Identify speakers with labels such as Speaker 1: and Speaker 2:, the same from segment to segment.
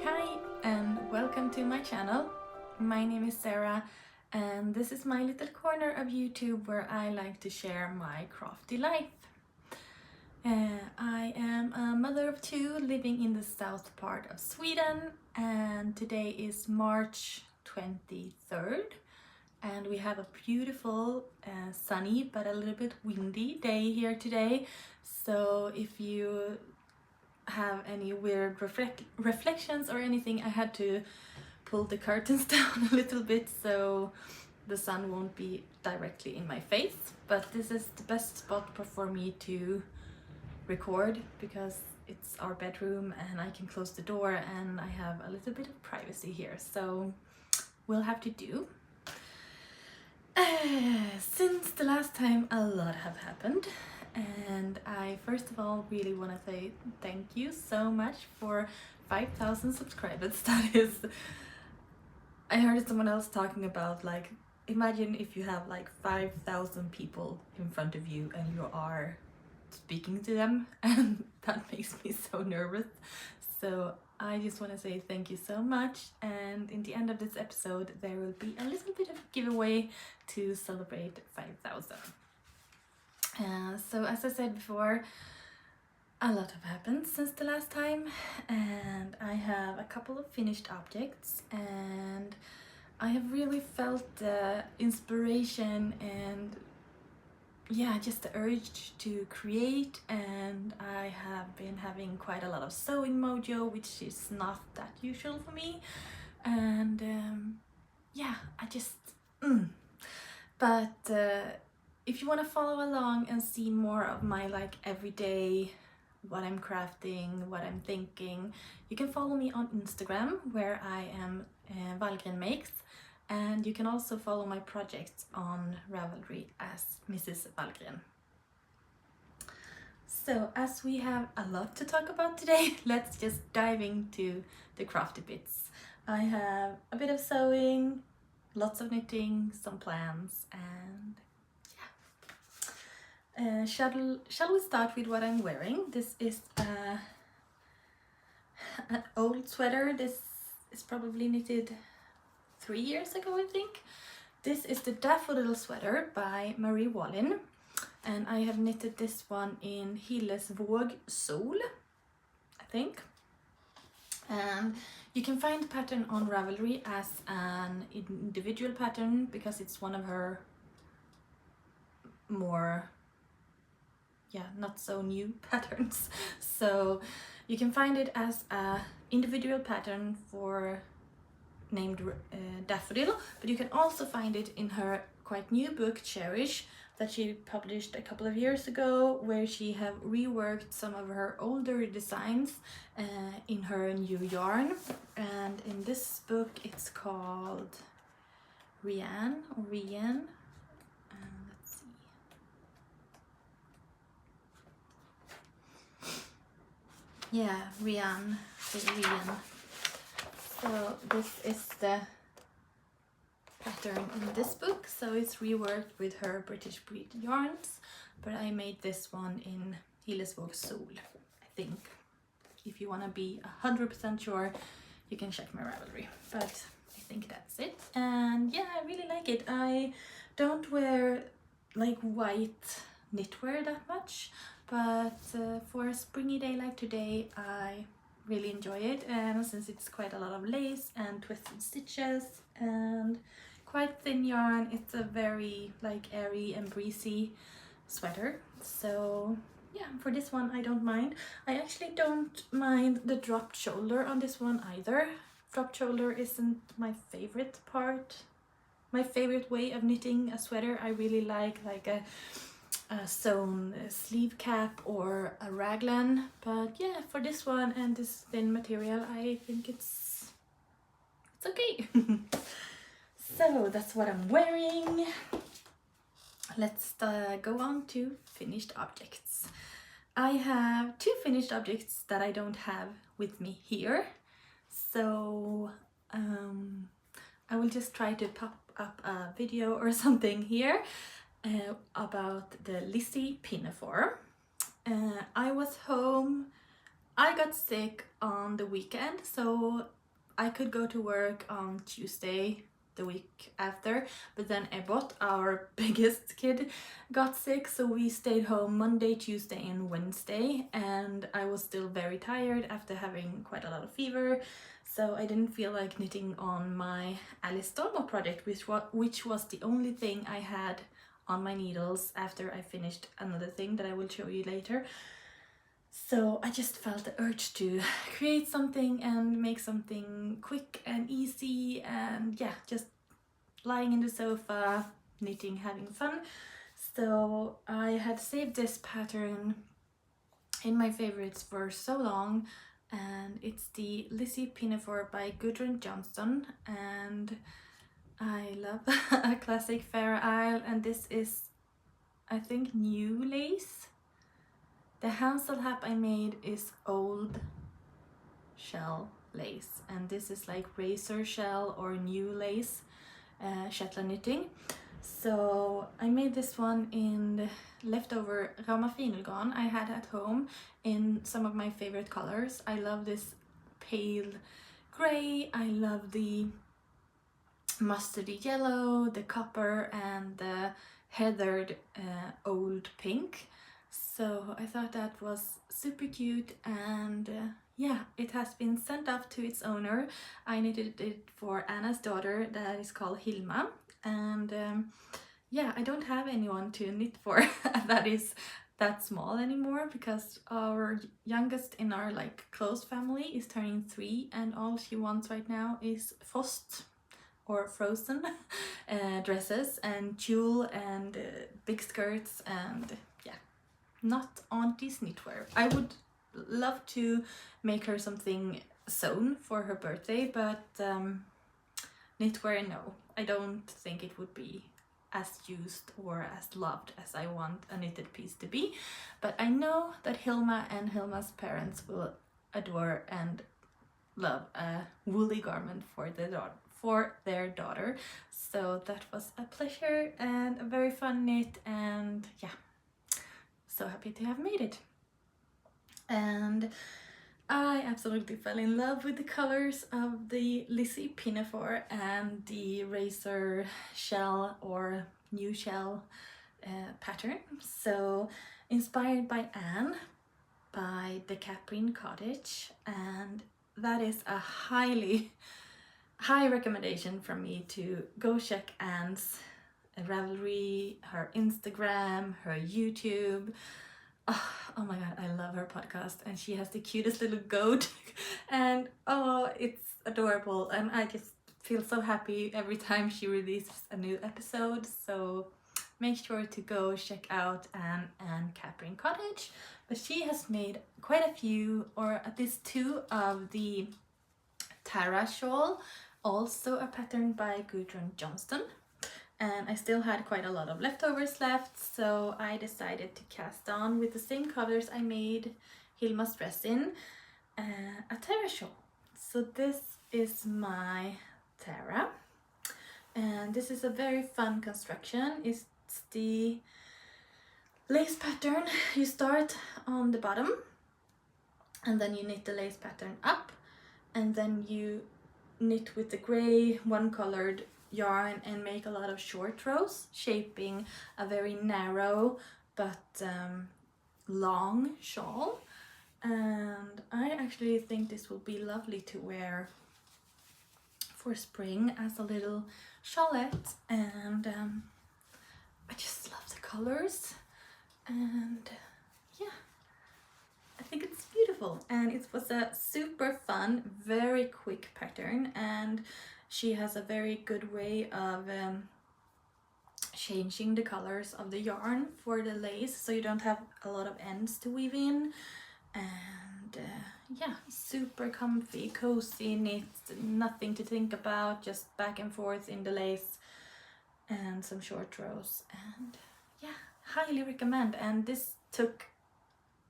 Speaker 1: Hi and welcome to my channel. My name is Sarah and this is my little corner of YouTube where I like to share my crafty life. I am a mother of two living in the south part of Sweden, and today is March 23rd and we have a beautiful sunny but a little bit windy day here today. So if you have any weird reflections or anything, I had to pull the curtains down a little bit so the sun won't be directly in my face, but this is the best spot for me to record because it's our bedroom and I can close the door and I have a little bit of privacy here, so we'll have to do. Since the last time a lot have happened, and I first of all really want to say thank you so much for 5,000 subscribers. That is, I heard someone else talking about, like, imagine if you have like 5,000 people in front of you and you are speaking to them, and that makes me so nervous. So I just want to say thank you so much, and in the end of this episode there will be a little bit of a giveaway to celebrate 5,000. So as I said before, a lot have happened since the last time, and I have a couple of finished objects, and I have really felt the inspiration and just the urge to create, and I have been having quite a lot of sewing mojo, which is not that usual for me, and I just but if you want to follow along and see more of my like everyday, what I'm crafting, what I'm thinking, you can follow me on Instagram where I am Wallgren Makes, and you can also follow my projects on Ravelry as Mrs. Wallgren. So as we have a lot to talk about today, let's just dive into the crafty bits. I have a bit of sewing, lots of knitting, some plans, and shall we start with what I'm wearing? This is an old sweater. This is probably knitted 3 years ago, I think. This is the daffodil sweater by MrsWallgren, and I have knitted this one in Sol, I think. And you can find the pattern on Ravelry as an individual pattern because it's one of her more not so new patterns. So you can find it as a individual pattern for named Daffodil, but you can also find it in her quite new book Cherish that she published a couple of years ago, where she have reworked some of her older designs in her new yarn. And in this book it's called Rian. Let's see. Yeah, Rian. So this is the pattern in this book. So it's reworked with her British breed yarns, but I made this one in Sol, I think. If you want to be 100% sure, you can check my Ravelry, but I think that's it. And yeah, I really like it. I don't wear like white knitwear that much, but for a springy day like today, I really enjoy it, and since it's quite a lot of lace and twisted stitches and quite thin yarn, it's a very like airy and breezy sweater. So yeah, for this one I don't mind. I actually don't mind the dropped shoulder on this one either. Dropped shoulder isn't my favorite part, my favorite way of knitting a sweater. I really like a sewn sleeve cap or a raglan, but yeah, for this one and this thin material, I think it's okay. So that's what I'm wearing. Let's go on to finished objects. I have two finished objects that I don't have with me here, so I will just try to pop up a video or something here about the Lizzie pinafore. I was home I got sick on the weekend, so I could go to work on Tuesday the week after, but then Ebbot, our biggest kid, got sick, so we stayed home Monday, Tuesday and Wednesday, and I was still very tired after having quite a lot of fever, so I didn't feel like knitting on my Alice Stormo project, which was the only thing I had on my needles after I finished another thing that I will show you later. So I just felt the urge to create something and make something quick and easy, and yeah, just lying in the sofa, knitting, having fun. So I had saved this pattern in my favorites for so long, and it's the Lizzie Pinafore by Gudrun Johnston, and I love a classic Fair Isle, and this is, I think, new lace. The Hansel hat I made is old shell lace, and this is like razor shell or new lace Shetland knitting. So I made this one in the leftover Ravelry I had at home in some of my favorite colors. I love this pale grey, I love the mustardy yellow, the copper and the heathered old pink. So I thought that was super cute, and yeah, it has been sent off to its owner. I knitted it for Anna's daughter that is called Hilma, and yeah, I don't have anyone to knit for that is that small anymore, because our youngest in our like close family is turning 3, and all she wants right now is Fost or frozen dresses and tulle and big skirts, and yeah, not Auntie's knitwear. I would love to make her something sewn for her birthday, but knitwear, no. I don't think it would be as used or as loved as I want a knitted piece to be. But I know that Hilma and Hilma's parents will adore and love a woolly garment for their daughter. So that was a pleasure and a very fun knit, and yeah, so happy to have made it. And I absolutely fell in love with the colors of the Lizzie Pinafore and the razor shell or new shell pattern. So inspired by Anne by the Caprine Cottage, and that is a high recommendation from me to go check Anne's Ravelry, her Instagram, her YouTube. Oh my god, I love her podcast, and she has the cutest little goat and oh, it's adorable, and I just feel so happy every time she releases a new episode. So make sure to go check out Anne and Caprine Cottage. But she has made quite a few, or at least 2 of the Tara shawl, also a pattern by Gudrun Johnston. And I still had quite a lot of leftovers left, so I decided to cast on with the same colors I made Hilma's dress in, a Tara shawl. So this is my Tara, and this is a very fun construction. It's the lace pattern. You start on the bottom, and then you knit the lace pattern up, and then you knit with the gray one-colored yarn and make a lot of short rows, shaping a very narrow but long shawl. And I actually think this will be lovely to wear for spring as a little shawlette, and I just love the colors, and yeah, I think it's beautiful. And it was a super fun, very quick pattern, and she has a very good way of changing the colors of the yarn for the lace, so you don't have a lot of ends to weave in. And yeah, super comfy, cozy knit, nothing to think about, just back and forth in the lace and some short rows. And yeah, highly recommend. And this took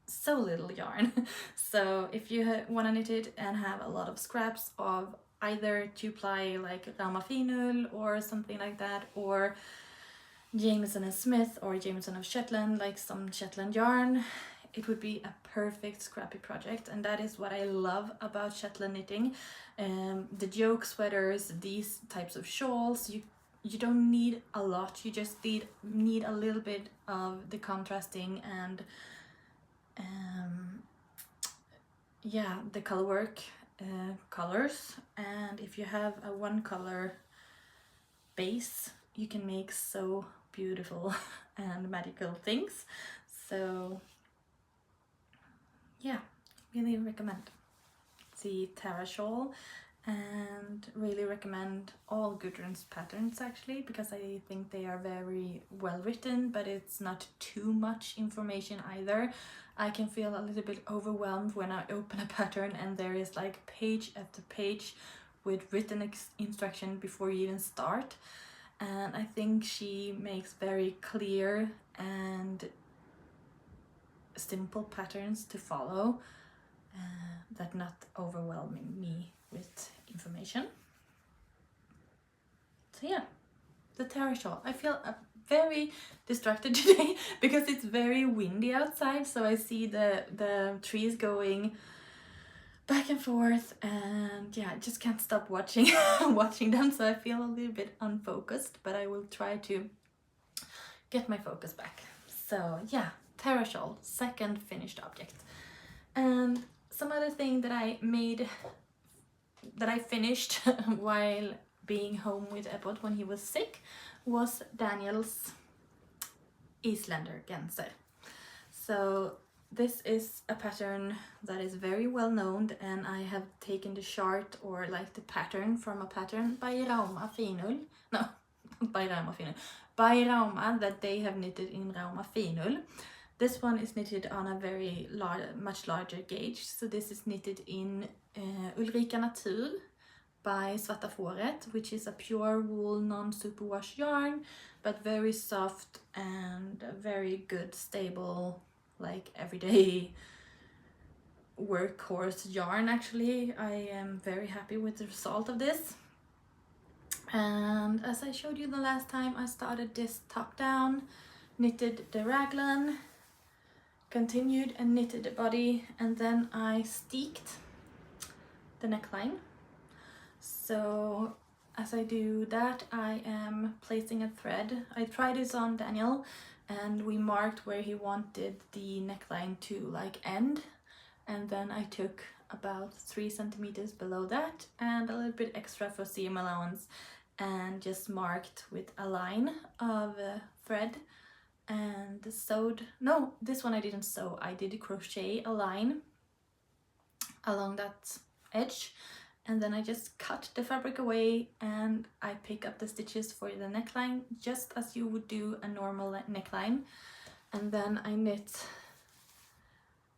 Speaker 1: so little yarn. So if you want to knit it and have a lot of scraps of either 2-ply like Ramafinul or something like that, or Jameson and Smith or Jameson of Shetland, like some Shetland yarn, it would be a perfect scrappy project, and that is what I love about Shetland knitting. The joke sweaters, these types of shawls, you don't need a lot, you just need a little bit of the contrasting and yeah, the color work, colors, and if you have a one color base, you can make so beautiful and magical things. So yeah, really recommend the Tara shawl, and really recommend all Gudrun's patterns actually, because I think they are very well written, but it's not too much information either. I can feel a little bit overwhelmed when I open a pattern and there is like page after page with written instruction before you even start. And I think she makes very clear and simple patterns to follow, that not overwhelming me with information. So yeah, the Tara shawl. I feel very distracted today because it's very windy outside, so I see the trees going back and forth, and yeah, I just can't stop watching watching them, so I feel a little bit unfocused, but I will try to get my focus back. So yeah, Tara shawl, second finished object. And some other thing that I made, that I finished while being home with Ebbot when he was sick, was Daniel's Islander Genser. So this is a pattern that is very well known, and I have taken the chart, or like the pattern, from a pattern by Rauma Finull. No, not by Rauma Finull. By Rauma, that they have knitted in Rauma Finull. This one is knitted on a very much larger gauge. So this is knitted in Ulrika Natur by Svarta Fåret, which is a pure wool non-superwash yarn, but very soft and very good, stable, like everyday workhorse yarn actually. I am very happy with the result of this. And as I showed you the last time, I started this top down, knitted the raglan, continued and knitted the body, and then I steeked the neckline. So as I do that, I am placing a thread. I tried this on Daniel, and we marked where he wanted the neckline to like end, and then I took about 3 centimeters below that and a little bit extra for seam allowance, and just marked with a line of thread and sewed. No, this one I didn't sew, I did crochet a line along that edge, and then I just cut the fabric away and I pick up the stitches for the neckline just as you would do a normal neckline. And then I knit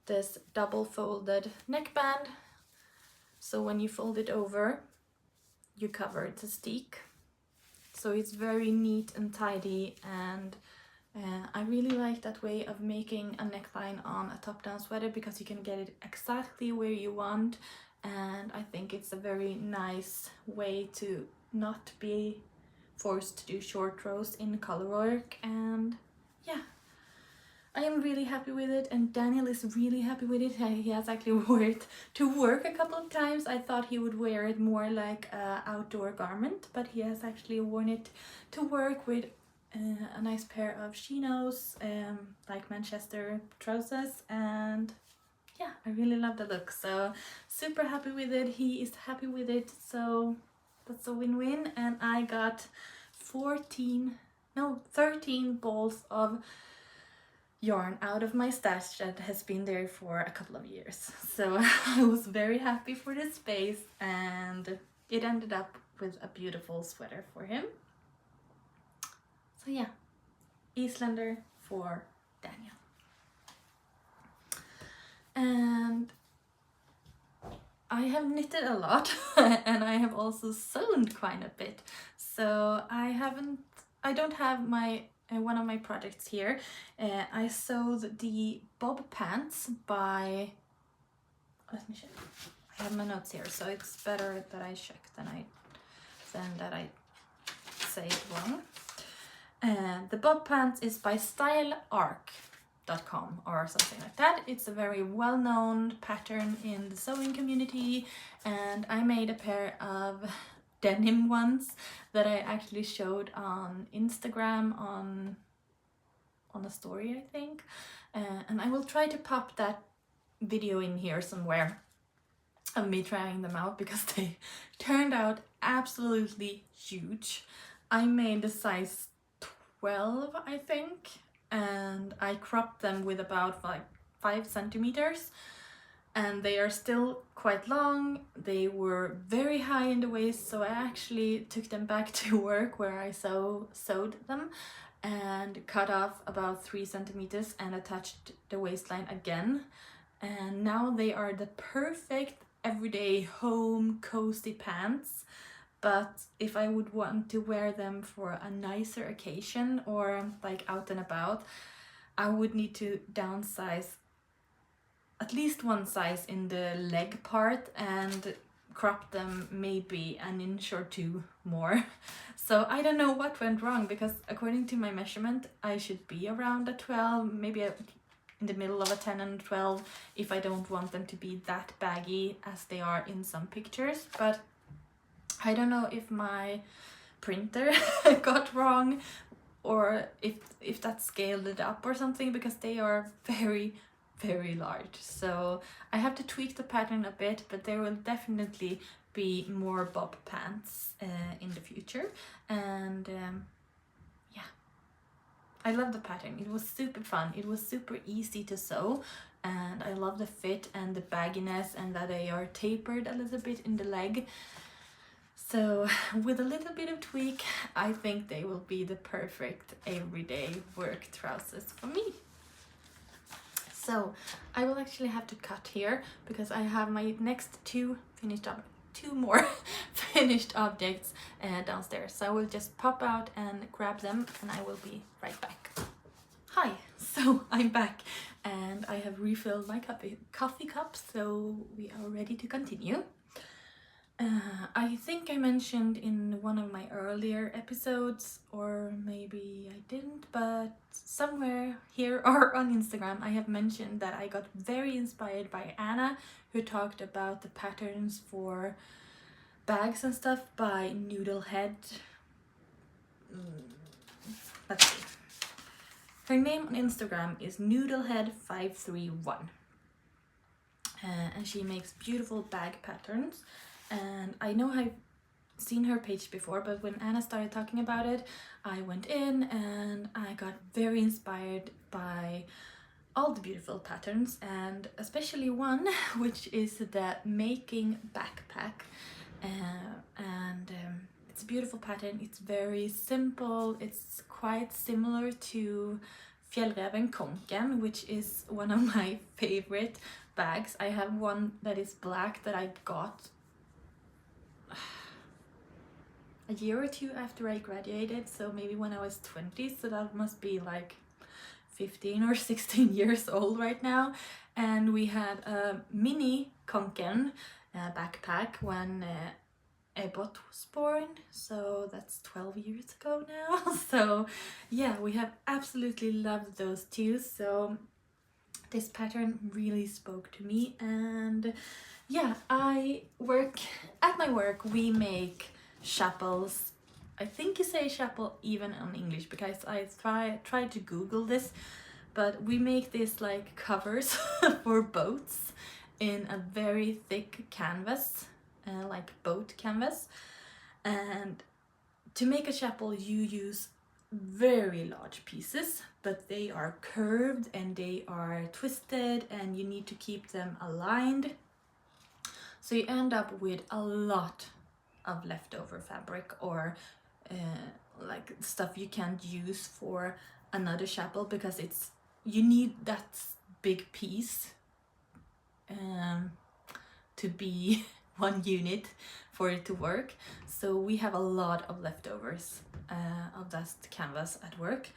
Speaker 1: this double folded neckband, so when you fold it over you cover the steek, so it's very neat and tidy. And I really like that way of making a neckline on a top-down sweater, because you can get it exactly where you want, and I think it's a very nice way to not be forced to do short rows in color work. And yeah, I am really happy with it, and Daniel is really happy with it. He has actually worn it to work a couple of times. I thought he would wear it more like an outdoor garment, but he has actually worn it to work with a nice pair of chinos, like Manchester trousers, and yeah, I really love the look. So super happy with it. He is happy with it, so that's a win-win. And I got 13 balls of yarn out of my stash that has been there for a couple of years. So I was very happy for the space, and it ended up with a beautiful sweater for him. So yeah, Islander for Daniel. And I have knitted a lot and I have also sewn quite a bit. So I don't have my one of my projects here. I sewed the bob pants by, let me check. I have my notes here, so it's better that I check than that I say it wrong. The bob pants is by stylearc.com. noodlehead.com or something like that. It's a very well-known pattern in the sewing community, and I made a pair of denim ones that I actually showed on Instagram on a story, I think, and I will try to pop that video in here somewhere of me trying them out because they turned out absolutely huge. I made a size 12, I think, and I cropped them with about like 5 centimeters, and they are still quite long. They were very high in the waist, so I actually took them back to work where I sewed them and cut off about 3 centimeters and attached the waistline again, and now they are the perfect everyday home cozy pants. But if I would want to wear them for a nicer occasion or like out and about, I would need to downsize at least 1 size in the leg part and crop them maybe an inch or 2 more. So I don't know what went wrong, because according to my measurement I should be around a 12, maybe in the middle of a 10 and a 12 if I don't want them to be that baggy as they are in some pictures. But I don't know if my printer got wrong or if that scaled it up or something, because they are very, very large. So I have to tweak the pattern a bit, but there will definitely be more bob pants in the future. And yeah, I love the pattern. It was super fun. It was super easy to sew, and I love the fit and the bagginess, and that they are tapered a little bit in the leg. So with a little bit of tweak, I think they will be the perfect everyday work trousers for me. So I will actually have to cut here because I have my next two more finished objects downstairs. So I will just pop out and grab them, and I will be right back. Hi, so I'm back and I have refilled my coffee cup, so we are ready to continue. I think I mentioned in one of my earlier episodes, or maybe I didn't, but somewhere here or on Instagram I have mentioned that I got very inspired by Anna, who talked about the patterns for bags and stuff by Noodlehead. Let's see. Her name on Instagram is noodlehead531, and she makes beautiful bag patterns. And I know I've seen her page before, but when Anna started talking about it, I went in and I got very inspired by all the beautiful patterns, and especially one which is the making backpack. It's a beautiful pattern. It's very simple. It's quite similar to Fjällräven Konken, which is one of my favorite bags. I have one that is black that I got a year or 2 after I graduated, so maybe when I was 20, so that must be like 15 or 16 years old right now. And we had a mini Konken backpack when Ebbot was born, so that's 12 years ago now. So yeah, we have absolutely loved those two, so this pattern really spoke to me. And yeah, at my work we make chapels. I think you say chapel even in English, because I tried to Google this, but we make this like covers for boats in a very thick canvas, like boat canvas. And to make a chapel you use very large pieces, but they are curved and they are twisted and you need to keep them aligned. So you end up with a lot of leftover fabric, or like stuff you can't use for another chapel, because you need that big piece to be one unit for it to work. So we have a lot of leftovers of that canvas at work,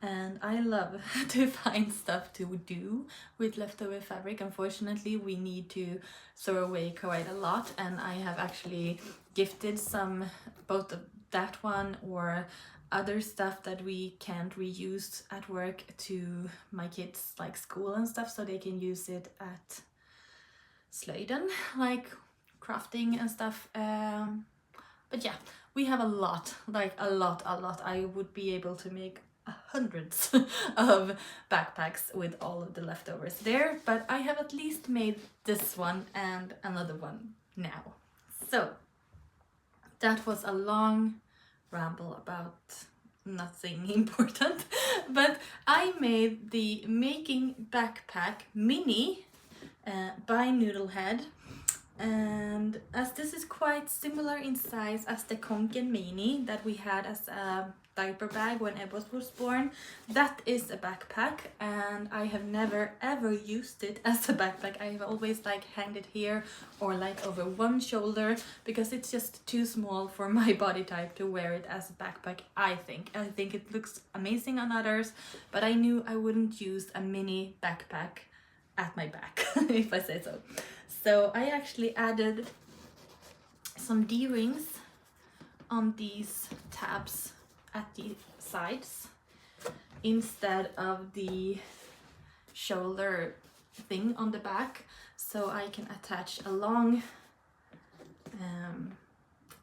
Speaker 1: and I love to find stuff to do with leftover fabric. Unfortunately, we need to throw away quite a lot, and I have actually gifted some, both of that one or other stuff that we can't reuse at work to my kids, like school and stuff, so they can use it at Slöjden, like crafting and stuff. But yeah, we have a lot, like a lot. I would be able to make hundreds of backpacks with all of the leftovers there, but I have at least made this one and another one now. So that was a long ramble about nothing important, but I made the Making Backpack Mini by Noodlehead, and as this is quite similar in size as the Konken Mini that we had as a diaper bag when Edward was born, that is a backpack, and I have never ever used it as a backpack. I have always like hanged it here or like over one shoulder because it's just too small for my body type to wear it as a backpack. I think it looks amazing on others, but I knew I wouldn't use a mini backpack at my back if I say so. So I actually added some D-rings on these tabs at the sides instead of the shoulder thing on the back, so I can attach a long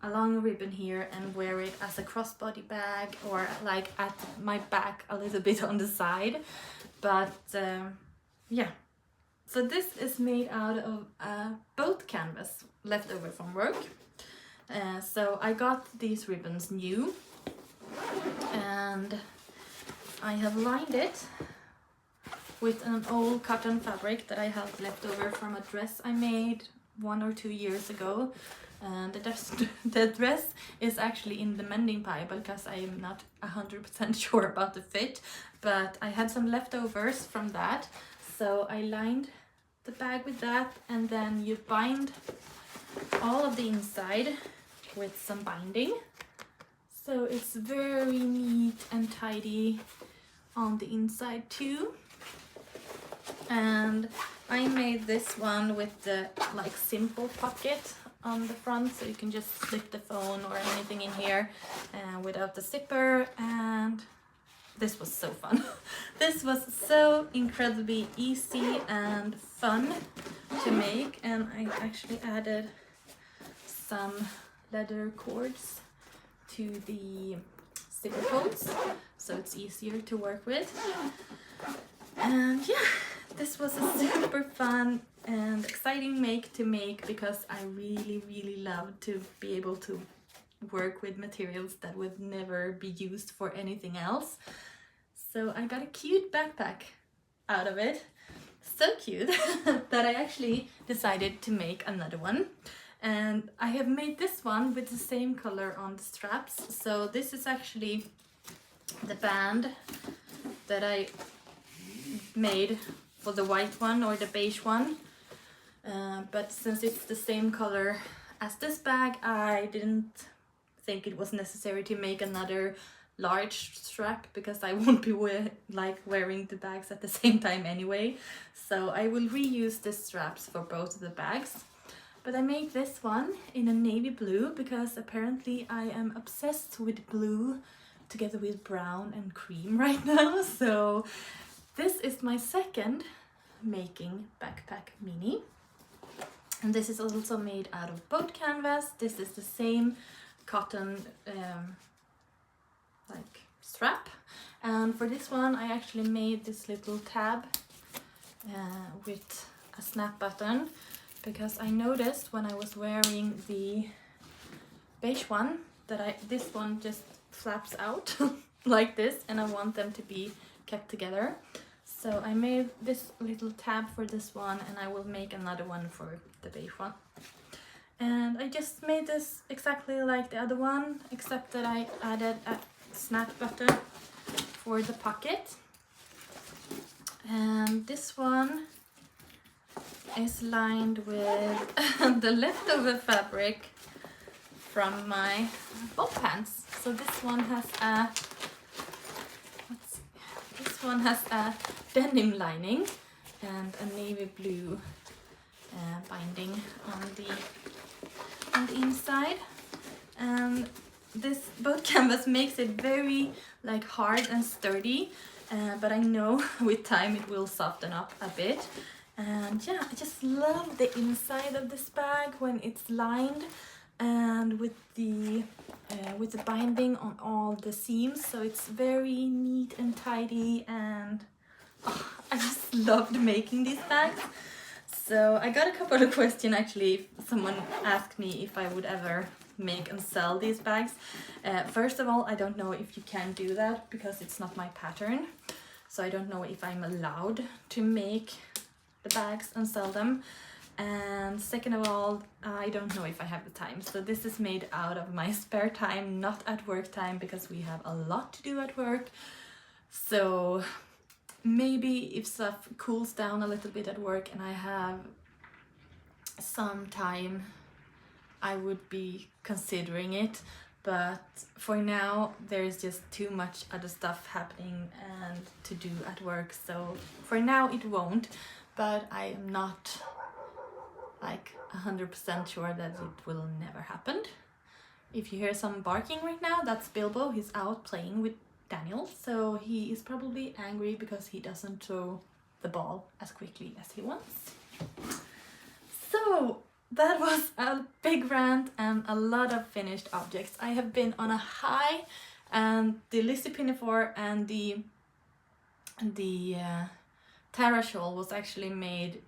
Speaker 1: ribbon here and wear it as a crossbody bag or like at my back a little bit on the side. But yeah, so this is made out of boat canvas left over from work. So I got these ribbons new, and I have lined it with an old cotton fabric that I had left over from a dress I made 1 or 2 years ago. And the dress is actually in the mending pile because I am not 100% sure about the fit, but I had some leftovers from that, so I lined the bag with that, and then you bind all of the inside with some binding, so it's very neat and tidy on the inside too. And I made this one with the like simple pocket on the front, so you can just slip the phone or anything in here without the zipper, and this was so fun. This was so incredibly easy and fun to make, and I actually added some leather cords to the zipper holes so it's easier to work with. And yeah, this was a super fun and exciting make because I really love to be able to work with materials that would never be used for anything else. So I got a cute backpack out of it, so cute that I actually decided to make another one. And I have made this one with the same color on the straps. So this is actually the band that I made for the white one or the beige one. But since it's the same color as this bag, I didn't think it was necessary to make another large strap because I won't be wearing the bags at the same time anyway. So I will reuse the straps for both of the bags. But I made this one in a navy blue because apparently I am obsessed with blue together with brown and cream right now. So this is my second Making Backpack Mini. And this is also made out of boat canvas. This is the same cotton like strap. And for this one I actually made this little tab with a snap button, because I noticed when I was wearing the beige one that this one just flaps out like this, and I want them to be kept together. So I made this little tab for this one, and I will make another one for the beige one. And I just made this exactly like the other one, except that I added a snap button for the pocket. And this one is lined with the leftover fabric from my boat pants. So this one has a denim lining and a navy blue binding on the inside. And this boat canvas makes it very like hard and sturdy, but I know with time it will soften up a bit. And yeah, I just love the inside of this bag when it's lined and with the binding on all the seams, so it's very neat and tidy, and oh, I just loved making these bags. So I got a couple of questions actually. Someone asked me if I would ever make and sell these bags. First of all, I don't know if you can do that because it's not my pattern. So I don't know if I'm allowed to make the bags and sell them. And second of all, I don't know if I have the time. So this is made out of my spare time, not at work time, because we have a lot to do at work. So maybe if stuff cools down a little bit at work and I have some time, I would be considering it. But for now, there's just too much other stuff happening and to do at work. So for now it won't, but I am not like 100% sure that it will never happen. If you hear some barking right now, that's Bilbo. He's out playing with Daniel, so he is probably angry because he doesn't throw the ball as quickly as he wants. So that was a big rant and a lot of finished objects. I have been on a high, and the Lizzie Pinafore and the Tara shawl was actually made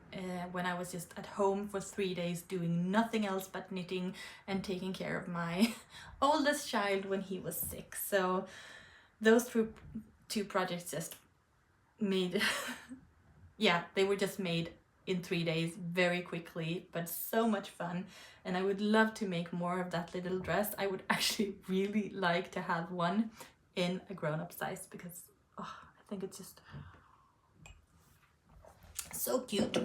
Speaker 1: when I was just at home for 3 days doing nothing else but knitting and taking care of my oldest child when he was sick. So those two projects just made, yeah, they were just made in 3 days very quickly, but so much fun. And I would love to make more of that little dress. I would actually really like to have one in a grown-up size because I think it's just so cute.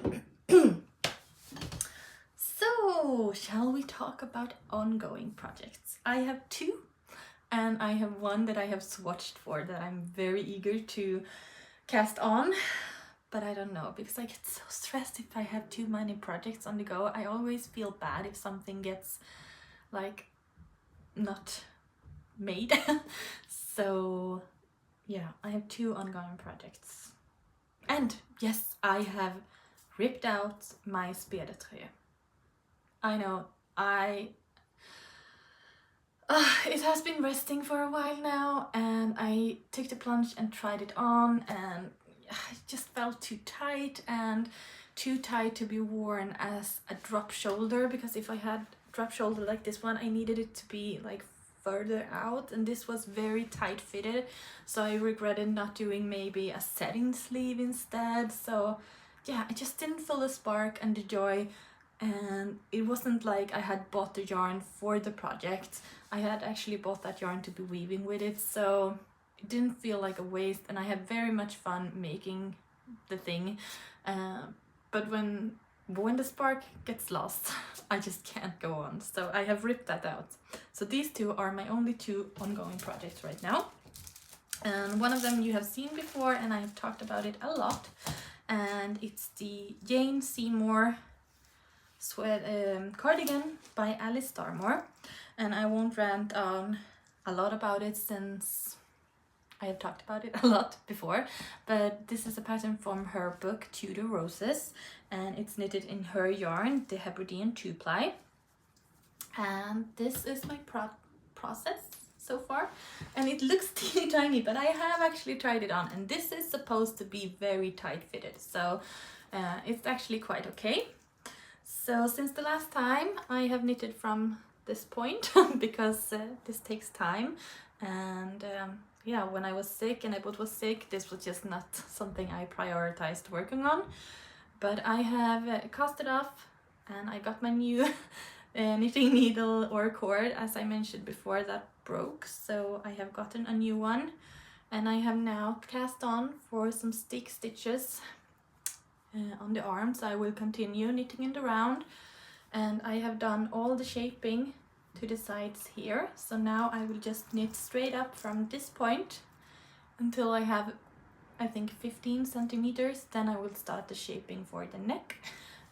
Speaker 1: So, shall we talk about ongoing projects? I have two, and I have one that I have swatched for that I'm very eager to cast on, but I don't know because I get so stressed if I have too many projects on the go. I always feel bad if something gets like not made. So yeah, I have two ongoing projects. And yes, I have ripped out my spedertrøye. I know, it has been resting for a while now, and I took the plunge and tried it on, and it just felt too tight to be worn as a drop shoulder, because if I had drop shoulder like this one, I needed it to be like further out, and this was very tight fitted, so I regretted not doing maybe a setting sleeve instead. So yeah, I just didn't feel the spark and the joy, and it wasn't like I had bought the yarn for the project. I had actually bought that yarn to be weaving with it, so it didn't feel like a waste, and I had very much fun making the thing. But when the spark gets lost, I just can't go on. So I have ripped that out. So these two are my only two ongoing projects right now. And one of them you have seen before, and I have talked about it a lot. And it's the Jane Seymour cardigan by Alice Starmore. And I won't rant on a lot about it since I have talked about it a lot before, but this is a pattern from her book Tudor Roses, and it's knitted in her yarn, the Hebridean 2-ply. And this is my process so far, and it looks teeny tiny, but I have actually tried it on, and this is supposed to be very tight fitted, so it's actually quite okay. So since the last time, I have knitted from this point because this takes time, and yeah, when I was sick and Ebot was sick, this was just not something I prioritized working on. But I have cast it off, and I got my new knitting needle or cord, as I mentioned before, that broke. So I have gotten a new one, and I have now cast on for some stick stitches on the arms. I will continue knitting in the round, and I have done all the shaping to the sides here. So now I will just knit straight up from this point until I have, I think, 15 centimeters. Then I will start the shaping for the neck,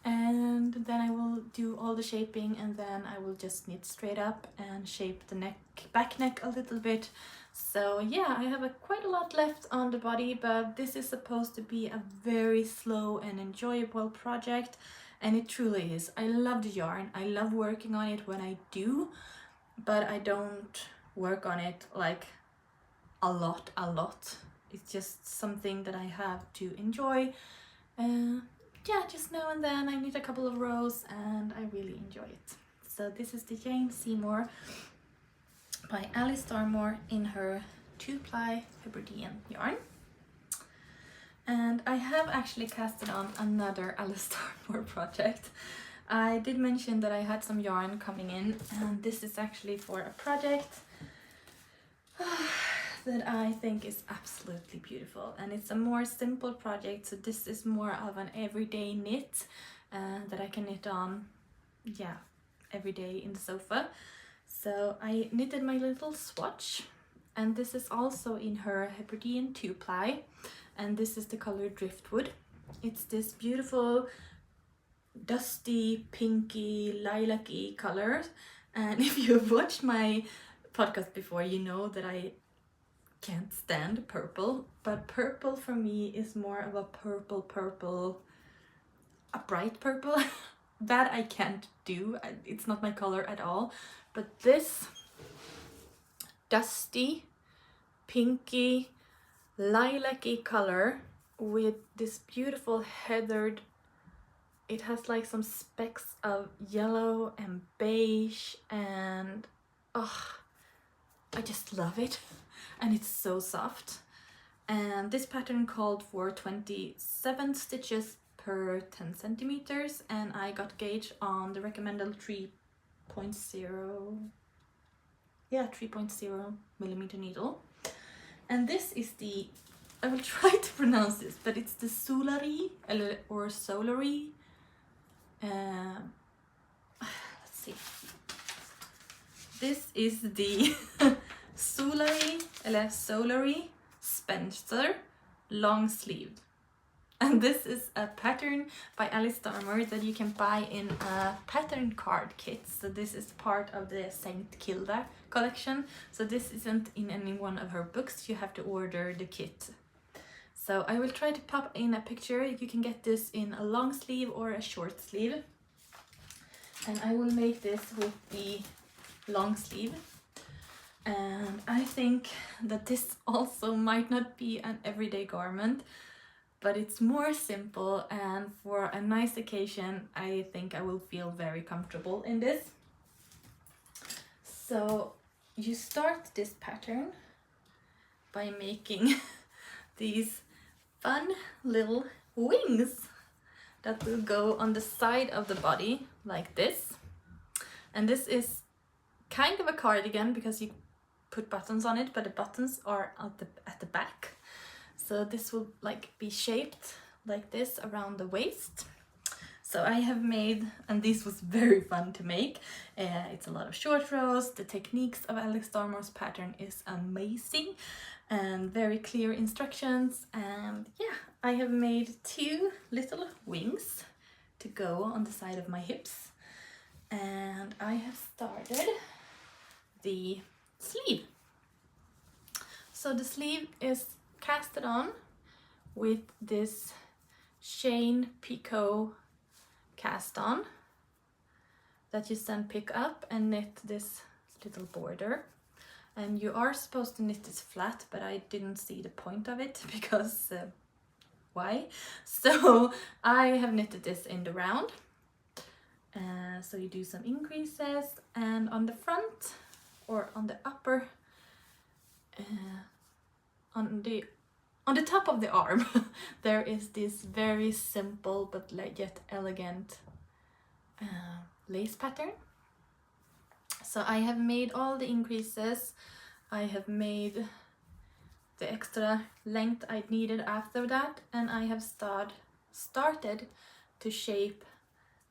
Speaker 1: and then I will do all the shaping, and then I will just knit straight up and shape the back neck a little bit. So yeah, I have quite a lot left on the body, but this is supposed to be a very slow and enjoyable project, and it truly is. I love the yarn, I love working on it when I do, but I don't work on it like a lot. It's just something that I have to enjoy. Yeah, just now and then I knit a couple of rows and I really enjoy it. So this is the Jane Seymour by Alice Starmore in her 2-ply Hebridean yarn. And I have actually casted on another Alice Starmore project. I did mention that I had some yarn coming in, and this is actually for a project that I think is absolutely beautiful, and it's a more simple project. So this is more of an everyday knit that I can knit on, yeah, every day in the sofa. So I knitted my little swatch, and this is also in her Hebridean 2-ply, and this is the color Driftwood. It's this beautiful dusty pinky lilac-y color, and if you've watched my podcast before, you know that I can't stand purple, but purple for me is more of a purple, a bright purple that I can't do. It's not my color at all. But this dusty pinky lilac-y color with this beautiful heathered, it has like some specks of yellow and beige, and oh, I just love it. And it's so soft. And this pattern called for 27 stitches per 10 centimeters, and I got gauge on the recommended 3.0 millimeter needle. And this is the, I will try to pronounce this, but it's the Solari or Solari. Let's see. This is the Solari Spencer long sleeve, and this is a pattern by Alice Starmore that you can buy in a pattern card kit. So this is part of the Saint Kilda collection, so this isn't in any one of her books. You have to order the kit. So I will try to pop in a picture. You can get this in a long sleeve or a short sleeve, and I will make this with the long sleeve. And I think that this also might not be an everyday garment, but it's more simple, and for a nice occasion I think I will feel very comfortable in this. So you start this pattern by making these fun little wings that will go on the side of the body like this. And this is kind of a cardigan because you put buttons on it, but the buttons are at the back. So this will like be shaped like this around the waist. So I have made, and this was very fun to make. It's a lot of short rows. The techniques of Alice Starmore's pattern is amazing, and very clear instructions. And yeah, I have made 2 little wings to go on the side of my hips, and I have started the sleeve. So the sleeve is casted on with this Shane Picot cast on that you then pick up and knit this little border. And you are supposed to knit this flat, but I didn't see the point of it because why? So I have knitted this in the round. So you do some increases, and on the front or on the upper, on the top of the arm there is this very simple but yet elegant lace pattern. So I have made all the increases. I have made the extra length I needed after that, and I have started to shape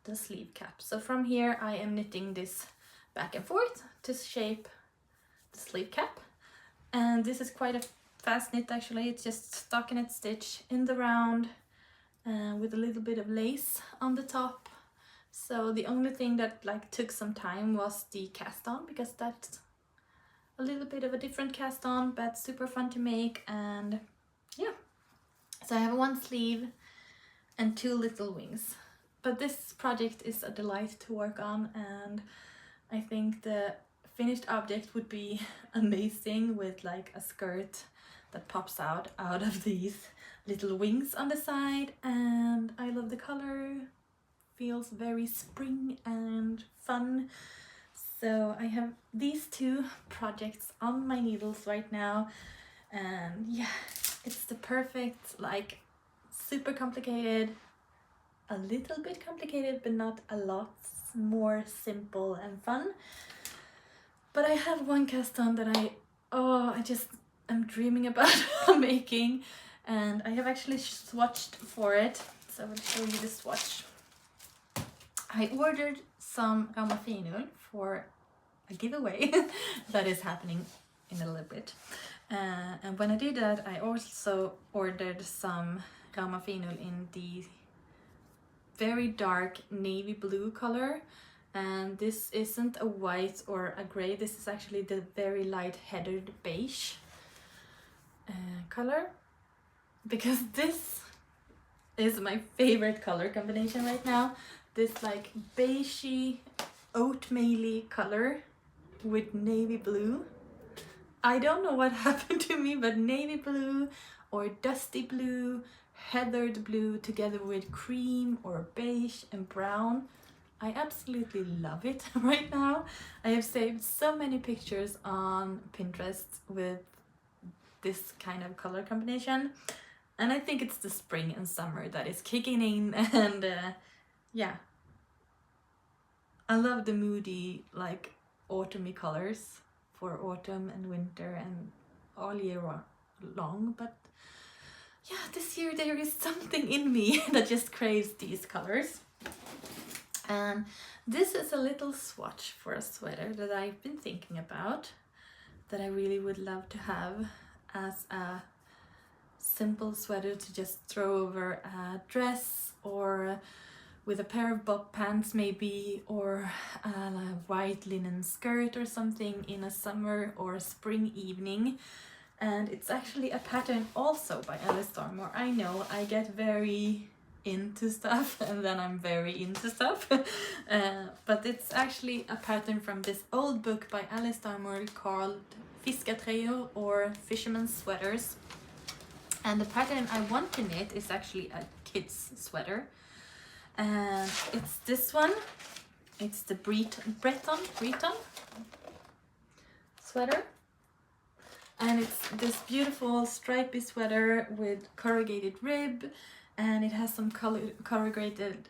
Speaker 1: the sleeve cap. So from here I am knitting this back and forth to shape the sleeve cap, and this is quite a fast knit actually. It's just stockinette stitch in the round with a little bit of lace on the top. So the only thing that like took some time was the cast on, because that's a little bit of a different cast on, but super fun to make. And yeah, so I have one sleeve and 2 little wings. But this project is a delight to work on, and I think the finished object would be amazing with like a skirt that pops out of these little wings on the side. And I love the color, feels very spring and fun. So I have these 2 projects on my needles right now, and yeah, it's the perfect, like, super complicated, a little bit complicated, but not a lot, more simple and fun. But I have one cast on that I just am dreaming about making, and I have actually swatched for it, so I will show you the swatch. I ordered some Ravelry for a giveaway that is happening in a little bit. And when I did that, I also ordered some Ravelry in the very dark navy blue color. And this isn't a white or a gray, this is actually the very light heathered beige color. Because this is my favorite color combination right now. This like beigey, oatmeal-y color with navy blue. I don't know what happened to me, but navy blue or dusty blue, heathered blue together with cream or beige and brown. I absolutely love it right now. I have saved so many pictures on Pinterest with this kind of color combination. And I think it's the spring and summer that is kicking in, and yeah, I love the moody, like, autumny colors for autumn and winter and all year long. But yeah, this year there is something in me that just craves these colors. And this is a little swatch for a sweater that I've been thinking about, that I really would love to have as a simple sweater to just throw over a dress, or with a pair of bob pants maybe, or a white linen skirt or something in a summer or spring evening. And it's actually a pattern also by Alice Stormore. I know I get very into stuff and then I'm very into stuff, but it's actually a pattern from this old book by Alice Stormore called Fiskartröjor, or Fisherman's Sweaters. And the pattern I want to knit is actually a kid's sweater. And it's this one. It's the Breton sweater. And it's this beautiful stripy sweater with corrugated rib, and it has some corrugated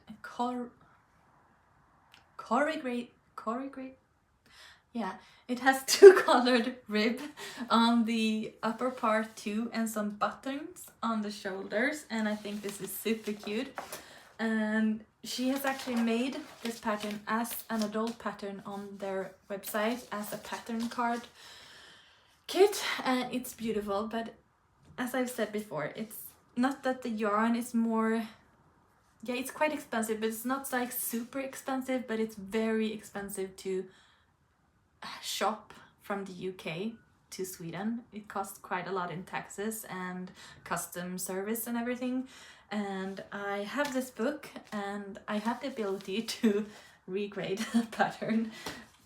Speaker 1: yeah, it has 2 colored rib on the upper part too, and some buttons on the shoulders, and I think this is super cute. And she has actually made this pattern as an adult pattern on their website as a pattern card kit, and it's beautiful. But as I've said before, it's not that the yarn is more, yeah, it's quite expensive, but it's not like super expensive, but it's very expensive to shop from the UK to Sweden. It costs quite a lot in taxes and custom service and everything. And I have this book, and I have the ability to recreate a pattern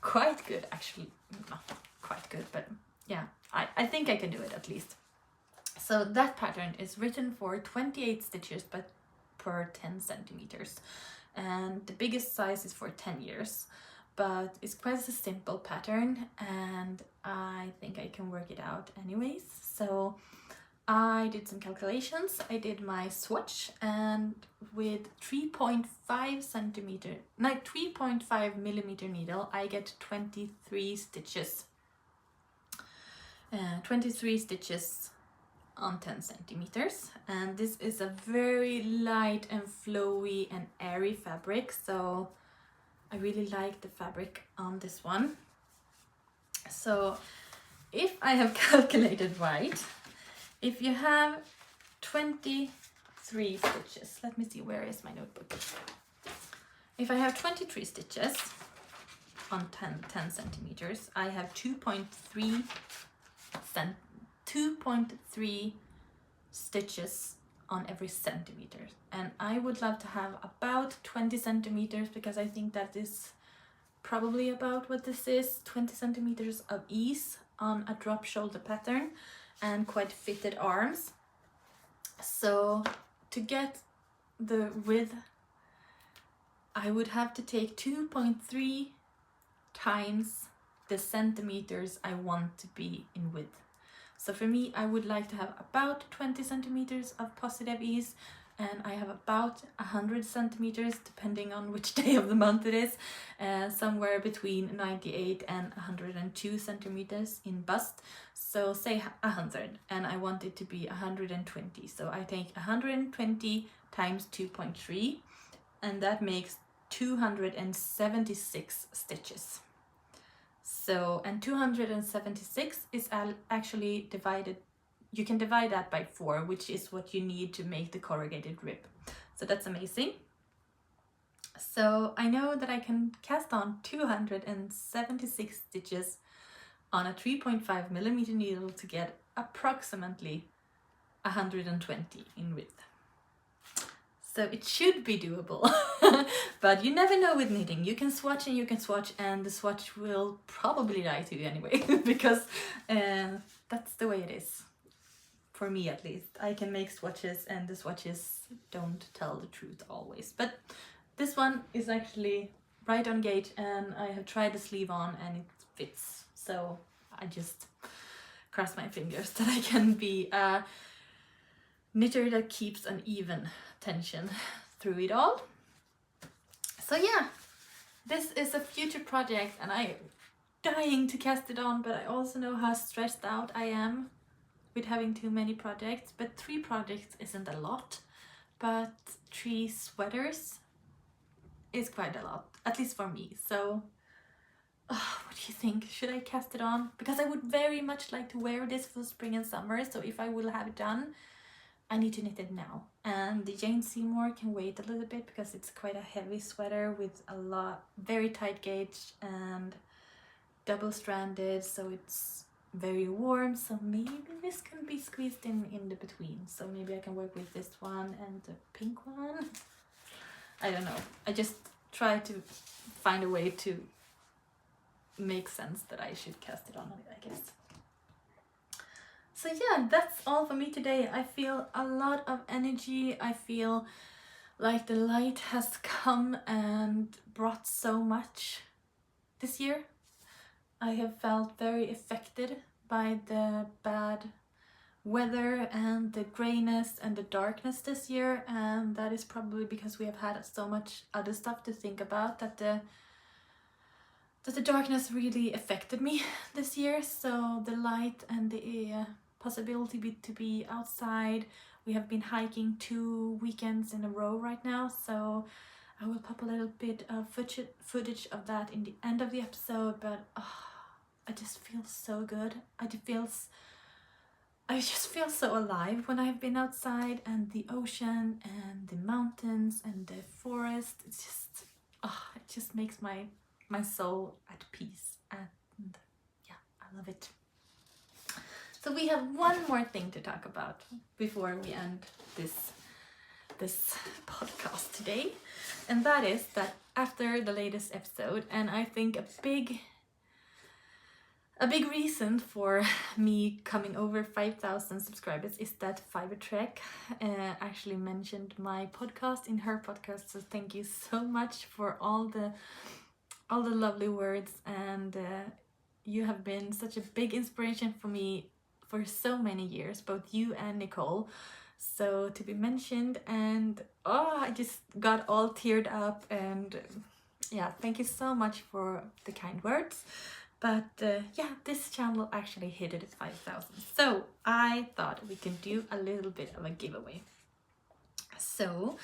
Speaker 1: quite good, actually. Not quite good, but yeah, I think I can do it at least. So that pattern is written for 28 stitches but per 10 centimeters, and the biggest size is for 10 years. But it's quite a simple pattern, and I think I can work it out anyways. So I did some calculations. I did my swatch, and with 3.5 millimeter needle, I get 23 stitches. 23 stitches on 10 centimeters. And this is a very light and flowy and airy fabric, so I really like the fabric on this one. So if I have calculated right, if you have 23 23 stitches. Let me see, where is my notebook? If I have 23 stitches on 10 centimeters, I have 2.3 stitches on every centimeter, and I would love to have about 20 centimeters, because I think that is probably about what this is, 20 centimeters of ease on a drop shoulder pattern and quite fitted arms. So to get the width, I would have to take 2.3 times the centimeters I want to be in width. So for me, I would like to have about 20 centimeters of positive ease, and I have about 100 centimeters, depending on which day of the month it is, somewhere between 98 and 102 centimeters in bust. So say 100, and I want it to be 120. So I take 120 times 2.3, and that makes 276 stitches. So, and 276 is actually divided, you can divide that by 4, which is what you need to make the corrugated rib. So that's amazing. So I know that I can cast on 276 stitches on a 3.5 millimeter needle to get approximately 120 in width. So it should be doable, but you never know with knitting. You can swatch and you can swatch, and the swatch will probably lie to you anyway, because that's the way it is. For me at least. I can make swatches and the swatches don't tell the truth always. But this one is actually right on gauge, and I have tried the sleeve on and it fits. So I just cross my fingers that I can be a knitter that keeps an even tension through it all. So yeah, this is a future project, and I'm dying to cast it on, but I also know how stressed out I am with having too many projects. But 3 projects isn't a lot, but 3 sweaters is quite a lot, at least for me. So what do you think? Should I cast it on? Because I would very much like to wear this for spring and summer, so if I will have it done, I need to knit it now. And the Jane Seymour can wait a little bit, because it's quite a heavy sweater with a lot, very tight gauge and double-stranded, so it's very warm. So maybe this can be squeezed in the between. So maybe I can work with this one and the pink one. I don't know. I just try to find a way to make sense that I should cast it on, I guess. So yeah, that's all for me today. I feel a lot of energy. I feel like the light has come and brought so much this year. I have felt very affected by the bad weather and the grayness and the darkness this year, and that is probably because we have had so much other stuff to think about that the darkness really affected me this year. So the light and the possibility to be outside. We have been hiking 2 weekends in a row right now, so I will pop a little bit of footage of that in the end of the episode. But I just feel so good. I just feel so alive when I've been outside, and the ocean and the mountains and the forest. It's just it just makes my soul at peace, and yeah, I love it. So we have one more thing to talk about before we end this podcast today, and that is that after the latest episode, and I think a big reason for me coming over 5,000 subscribers is that Fibertrek actually mentioned my podcast in her podcast. So thank you so much for all the lovely words, and you have been such a big inspiration for me for so many years, both you and Nicole. So to be mentioned, and I just got all teared up, and yeah, thank you so much for the kind words. But yeah, this channel actually hit it at 5,000. So I thought we can do a little bit of a giveaway. So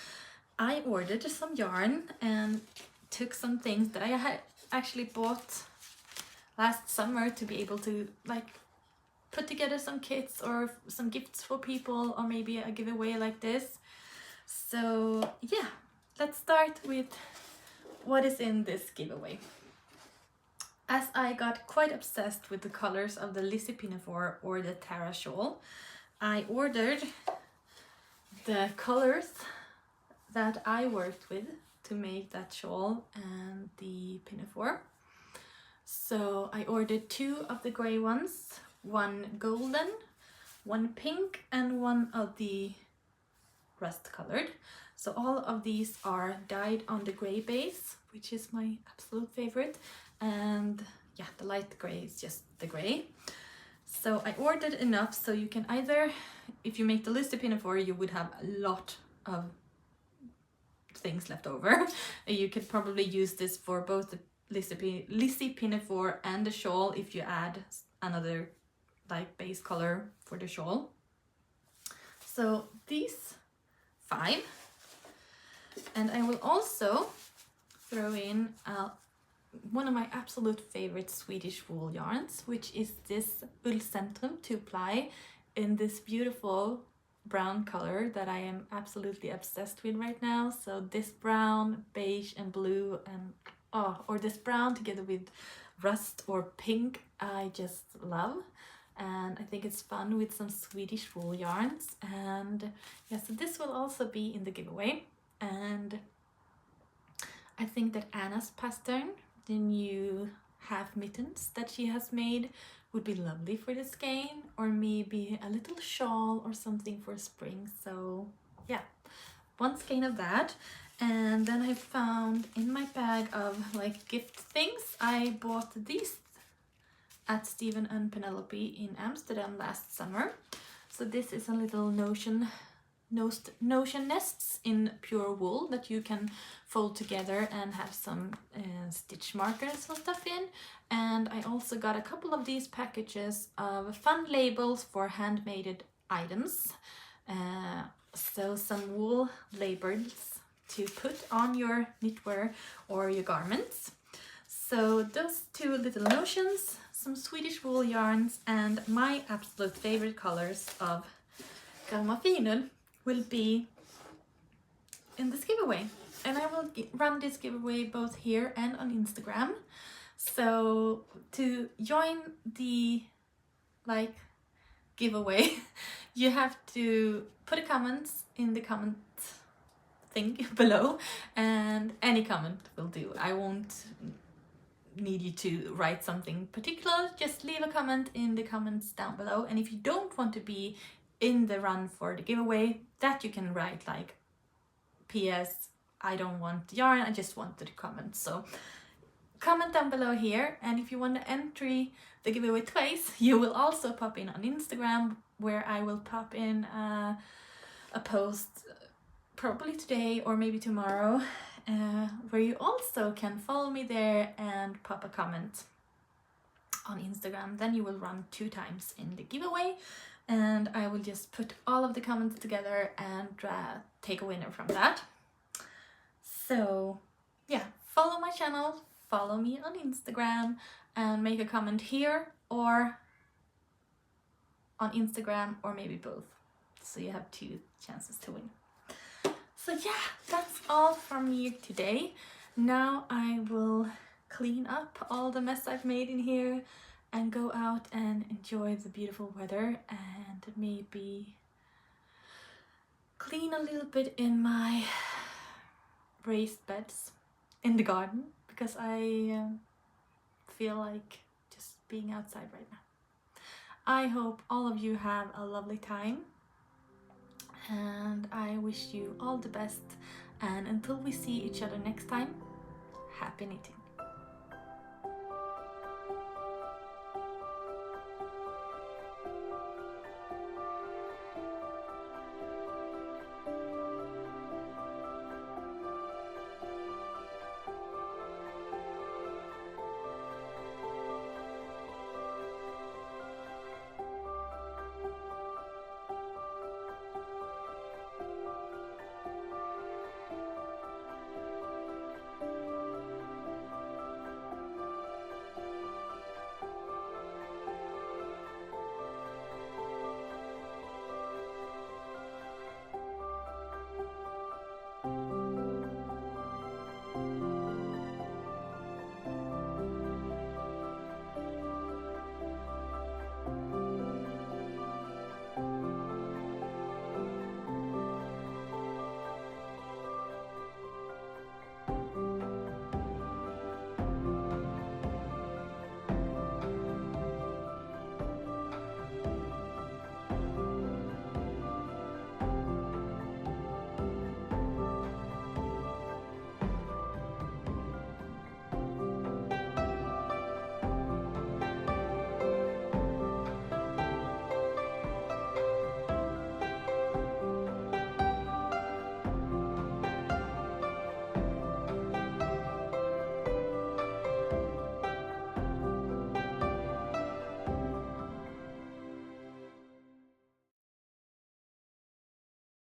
Speaker 1: I ordered some yarn and took some things that I had actually bought last summer to be able to like put together some kits or some gifts for people, or maybe a giveaway like this. So yeah, let's start with what is in this giveaway. As I got quite obsessed with the colors of the Lizzie Pinafore or the Tara shawl, I ordered the colors that I worked with to make that shawl and the pinafore. So I ordered 2 of the grey ones, 1 golden, 1 pink, and 1 of the rust colored. So all of these are dyed on the grey base, which is my absolute favorite. And yeah, the light grey is just the grey. So I ordered enough so you can either, if you make the Lizzie Pinafore, you would have a lot of things left over. You could probably use this for both the Lizzie Pinafore and the shawl if you add another like base color for the shawl. So these 5, and I will also throw in one of my absolute favorite Swedish wool yarns, which is this Ullcentrum 2-ply in this beautiful brown color that I am absolutely obsessed with right now. So this brown, beige and blue, and or this brown together with rust or pink, I just love. And I think it's fun with some Swedish wool yarns. And yeah, so this will also be in the giveaway. And I think that Anna's pattern, the new half mittens that she has made, would be lovely for this game, or maybe a little shawl or something for spring. So yeah, 1 skein of that. And then I found in my bag of like gift things, I bought these at Stephen and Penelope in Amsterdam last summer. So this is a little notion nests in pure wool that you can fold together and have some stitch markers and stuff in. And I also got a couple of these packages of fun labels for handmade items. So some wool labels to put on your knitwear or your garments. So those 2 little notions, some Swedish wool yarns, and my absolute favorite colors of Galmafinul will be in this giveaway. And I will run this giveaway both here and on Instagram. So to join the like giveaway, you have to put a comment in the comment thing below, and any comment will do. I won't need you to write something particular, just leave a comment in the comments down below. And if you don't want to be in the run for the giveaway, that you can write like PS, I don't want the yarn, I just wanted to comment. So comment down below here, and if you want to enter the giveaway twice, you will also pop in on Instagram, where I will pop in a post probably today or maybe tomorrow, where you also can follow me there and pop a comment on Instagram. Then you will run 2 times in the giveaway, and I will just put all of the comments together and take a winner from that. So yeah, follow my channel, follow me on Instagram, and make a comment here or on Instagram, or maybe both. So you have 2 chances to win. So yeah, that's all from me today. Now I will clean up all the mess I've made in here and go out and enjoy the beautiful weather, and maybe clean a little bit in my raised beds in the garden, because I feel like just being outside right now. I hope all of you have a lovely time, and I wish you all the best, and until we see each other next time, happy knitting!